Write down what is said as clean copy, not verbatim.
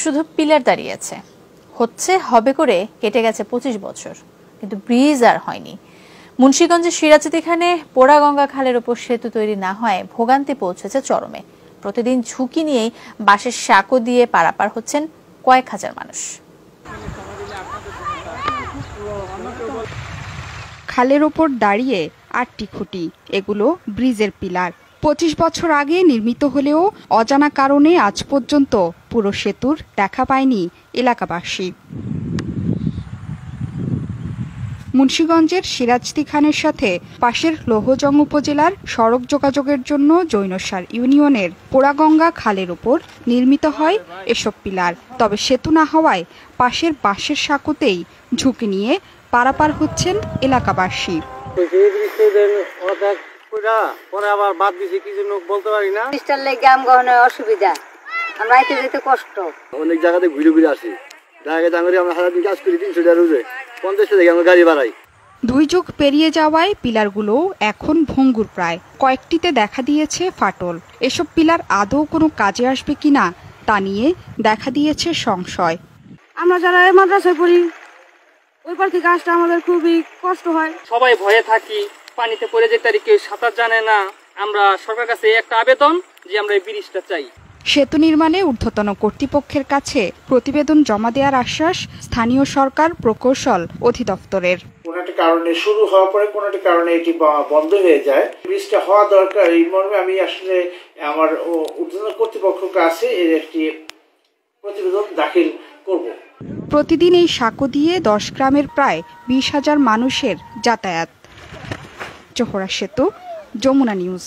শুধু পিলার দাঁড়িয়েছে, হবে করে কেটে গেছে 25 বছর, কিন্তু ব্রিজ আর হয়নি। মুন্সিগঞ্জের সিরাজদিখানে পোড়াগঙ্গা খালের উপর সেতু তৈরি না হয় ভোগান্তি পৌঁছেছে চরমে। প্রতিদিন ঝুঁকি নিয়েই বাঁশের সাঁকো দিয়ে পারাপার হচ্ছেন কয়েক হাজার মানুষ। খালের ওপর দাঁড়িয়ে 8টি খুঁটি, এগুলো ব্রিজের পিলার। 25 বছর আগে নির্মিত হলেও অজানা কারণে আজ পর্যন্ত পুরো সেতুর দেখা পায়নি এলাকাবাসী। মুন্সিগঞ্জের সিরাজদিখানের সাথে পাশের লৌহজং উপজেলার সড়ক যোগাযোগের জন্য জৈনসার ইউনিয়নের পোড়াগঙ্গা খালের উপর নির্মিত হয় এসব পিলার। তবে সেতু না হওয়ায় পাশের বাঁশের সাঁকোতেই ঝুঁকি নিয়ে পারাপার হচ্ছেন এলাকাবাসী। অসুবিধা, আমরা যেতে কষ্ট, অনেক জায়গাতে ঘুরে ঘুরে আসি, আমরা সারাদিন কাজ করি, 300 টাকা রোজে, 50 টাকা আমরা গাড়ি বাড়াই। 2 যুগ পেরিয়ে যাওয়ায় পিলারগুলো এখন ভঙ্গুর প্রায়, কয়েকটিতে দেখা দিয়েছে ফাটল। এসব পিলার আদৌ কোনো কাজে আসবে কিনা তা নিয়ে দেখা দিয়েছে সংশয়। আমরা যারা এই মাদ্রাসায় পড়ি, ওই পার থেকে আসতে আমাদের খুবই কষ্ট হয়। সবাই ভয়ে থাকি, পানিতে পড়ে যেতে পারি, কেউ সাঁতার জানে না। আমরা সরকারের কাছে একটা আবেদন যে আমরা এই ব্রিজটা চাই। সেতু নির্মাণে ঊর্ধ্বতন কর্তৃপক্ষের কাছে প্রতিবেদন জমা দেওয়ার আশ্বাস স্থানীয় সরকার প্রকৌশল অধিদপ্তরের। কোনো একটা কারণে শুরু হওয়ার পরে কোনো একটা কারণে এটি বন্ধ হয়ে যায়, ব্রিজটা হওয়া দরকার। এই মর্মে আমি আসলে আমার ঊর্ধ্বতন কর্তৃপক্ষের কাছে এর একটি প্রতিবেদন দাখিল করব। প্রতিদিন এই সাঁকো দিয়ে 10 গ্রামের প্রায় 20,000 মানুষের যাতায়াত। জোহরা সেতু, যমুনা নিউজ।